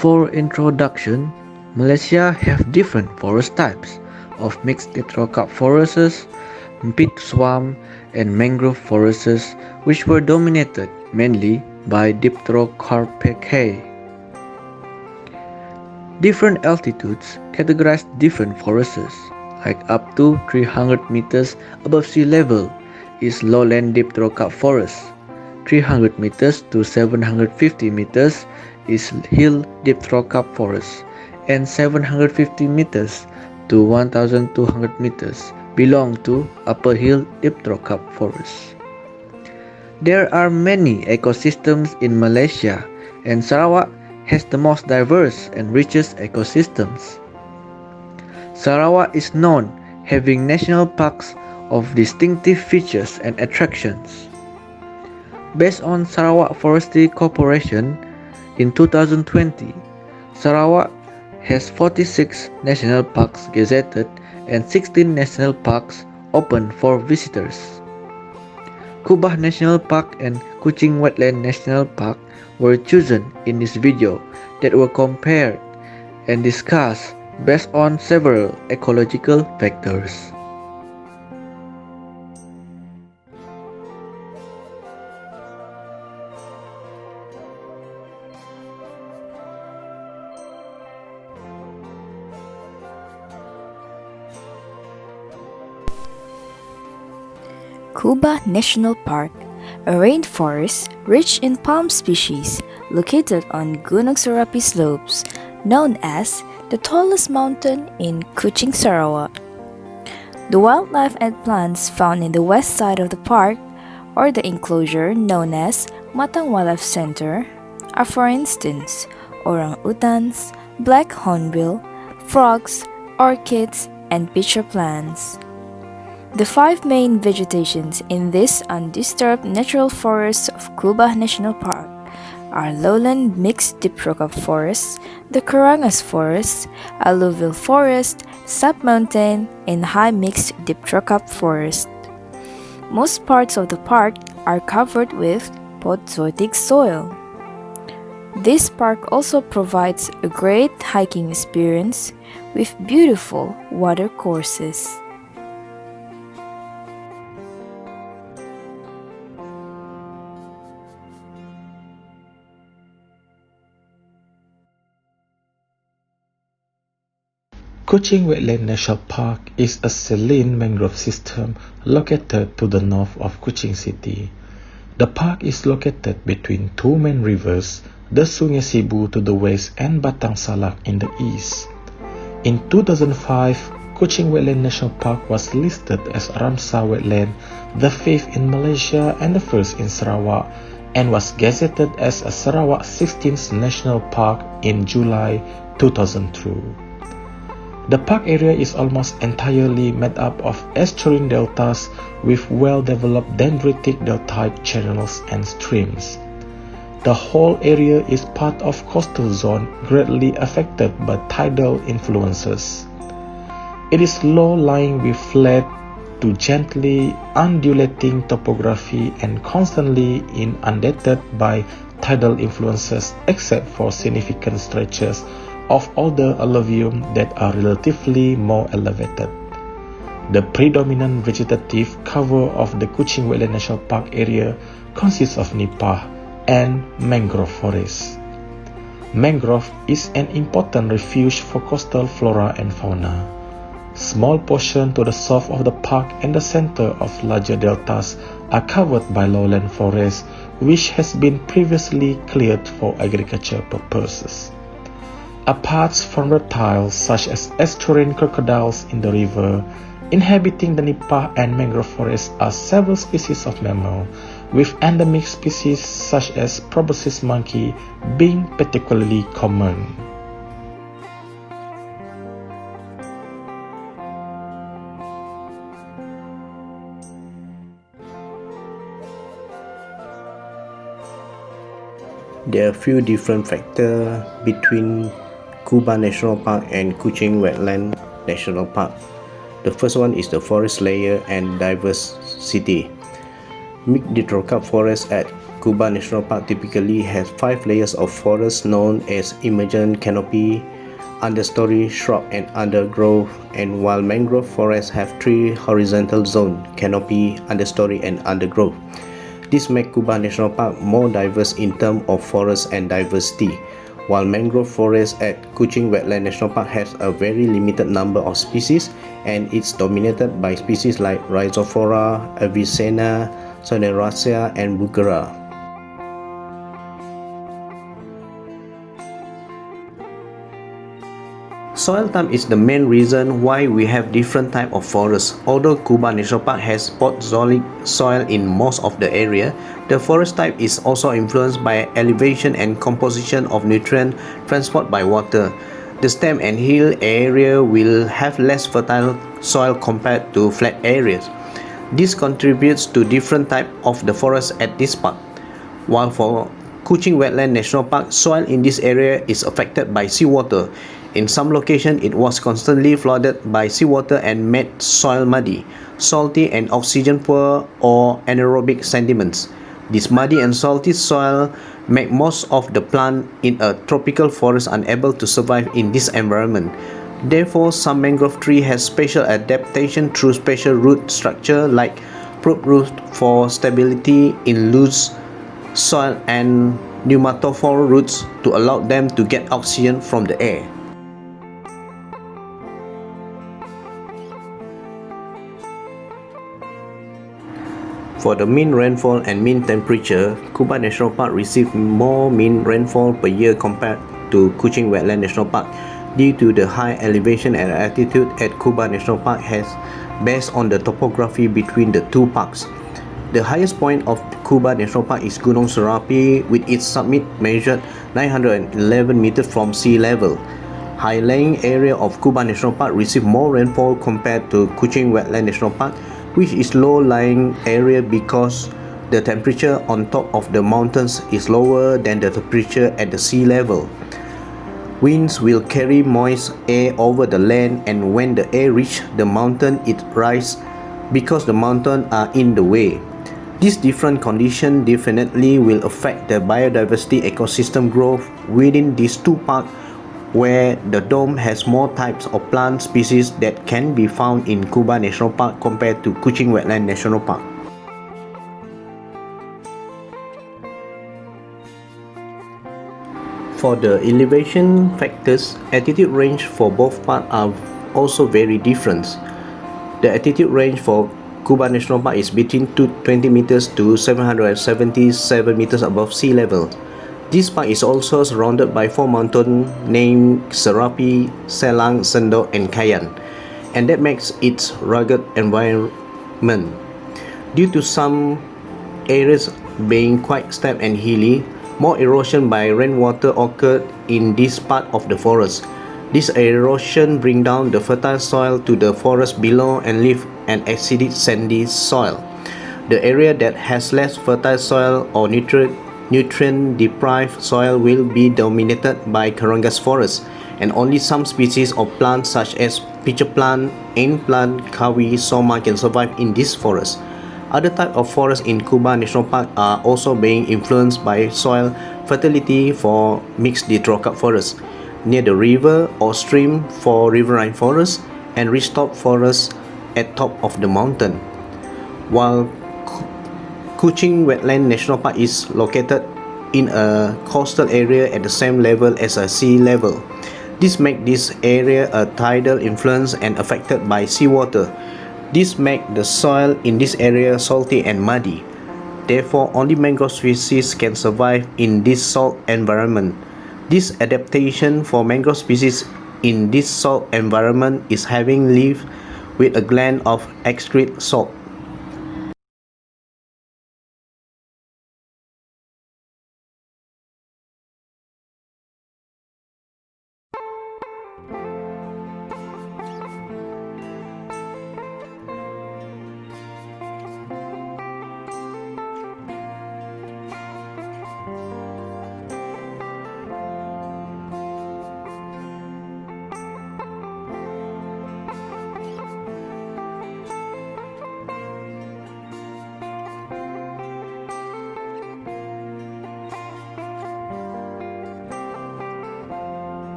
For introduction, Malaysia have different forest types of mixed dipterocarp forests, peat swamp and mangrove forests which were dominated mainly by Dipterocarpaceae. Different altitudes categorize different forests, like up to 300 meters above sea level is lowland dipterocarp forest, 300 meters to 750 meters is hill dipterocarp forest, and 750 meters to 1200 meters belong to upper hill dipterocarp forest. There are many ecosystems in Malaysia, and Sarawak has the most diverse and richest ecosystems. Sarawak is known having national parks of distinctive features and attractions. Based on Sarawak Forestry Corporation, in 2020, Sarawak has 46 national parks gazetted and 16 national parks open for visitors. Kubah National Park and Kuching Wetland National Park were chosen in this video that were compared and discussed based on several ecological factors. Kubah National Park, a rainforest rich in palm species located on Gunung Serapi slopes, known as the tallest mountain in Kuching, Sarawak. The wildlife and plants found in the west side of the park, or the enclosure known as Matang Wildlife Center, are for instance orang-utans, black hornbill, frogs, orchids, and pitcher plants. The five main vegetations in this undisturbed natural forest of Kubah National Park are lowland mixed dipterocarp forest, the Karangas forest, alluvial forest, sub-mountain, and high mixed dipterocarp forest. Most parts of the park are covered with podzoitic soil. This park also provides a great hiking experience with beautiful water courses. Kuching Wetland National Park is a saline mangrove system located to the north of Kuching City. The park is located between two main rivers, the Sungai Sibu to the west and Batang Salak in the east. In 2005, Kuching Wetland National Park was listed as Ramsar Wetland, the fifth in Malaysia and the first in Sarawak, and was gazetted as a Sarawak 16th National Park in July 2002. The park area is almost entirely made up of estuarine deltas with well-developed dendritic deltaic channels and streams. The whole area is part of coastal zone greatly affected by tidal influences. It is low-lying with flat to gently undulating topography and constantly inundated by tidal influences except for significant stretches of older alluvium that are relatively more elevated. The predominant vegetative cover of the Kuching Wetland National Park area consists of nipah and mangrove forests. Mangrove is an important refuge for coastal flora and fauna. Small portions to the south of the park and the center of larger deltas are covered by lowland forest, which has been previously cleared for agriculture purposes. Apart from reptiles such as estuarine crocodiles in the river, inhabiting the nipah and mangrove forests are several species of mammal, with endemic species such as proboscis monkey being particularly common. There are a few different factors between Kubah National Park and Kuching Wetland National Park. The first one is the forest layer and diversity. Mixed dipterocarp forest at Kubah National Park typically has 5 layers of forest known as emergent canopy, understory, shrub and undergrowth, and while mangrove forests have 3 horizontal zones, canopy, understory and undergrowth. This makes Kubah National Park more diverse in terms of forest and diversity, while mangrove forest at Kuching Wetland National Park has a very limited number of species and it's dominated by species like Rhizophora, Avicenna, Soneracea and Bugera. Soil type is the main reason why we have different type of forests. Although Kubah National Park has podzolic soil in most of the area, the forest type is also influenced by elevation and composition of nutrient transport by water. The stem and hill area will have less fertile soil compared to flat areas. This contributes to different type of the forest at this park. While for Kuching Wetland National Park, soil in this area is affected by seawater. In some locations, it was constantly flooded by seawater and made soil muddy, salty and oxygen poor or anaerobic sediments. This muddy and salty soil make most of the plant in a tropical forest unable to survive in this environment. Therefore, some mangrove tree has special adaptation through special root structure like probe root for stability in loose soil and pneumatophore roots to allow them to get oxygen from the air. For the mean rainfall and mean temperature, Kubah National Park received more mean rainfall per year compared to Kuching Wetland National Park due to the high elevation and altitude at Kubah National Park has based on the topography between the two parks. The highest point of Kubah National Park is Gunung Serapi with its summit measured 911 meters from sea level. High Laing area of Kubah National Park received more rainfall compared to Kuching Wetland National Park, which is low-lying area because the temperature on top of the mountains is lower than the temperature at the sea level. Winds will carry moist air over the land and when the air reaches the mountain it rises because the mountains are in the way. This different condition definitely will affect the biodiversity ecosystem growth within these two parks where the dome has more types of plant species that can be found in Kubah National Park compared to Kuching Wetland National Park. For the elevation factors, altitude range for both parks are also very different. The altitude range for Kubah National Park is between 20 meters to 777 meters above sea level. This park is also surrounded by 4 mountains named Serapi, Selang, Sendok and Kayan, and that makes its rugged environment. Due to some areas being quite steep and hilly, more erosion by rainwater occurred in this part of the forest. This erosion brings down the fertile soil to the forest below and leave an acidic sandy soil. The area that has less fertile soil or nutrient-deprived soil will be dominated by Karangas forest, and only some species of plants such as pitcher plant, ant plant, kawi, soma can survive in this forest. Other types of forests in Kubah National Park are also being influenced by soil fertility for mixed dendrocarp forest near the river or stream for riverine forest and ridgetop forest at top of the mountain. While Kuching Wetland National Park is located in a coastal area at the same level as a sea level. This makes this area a tidal influence and affected by seawater. This makes the soil in this area salty and muddy. Therefore, only mangrove species can survive in this salt environment. This adaptation for mangrove species in this salt environment is having lived with a gland of excrete salt.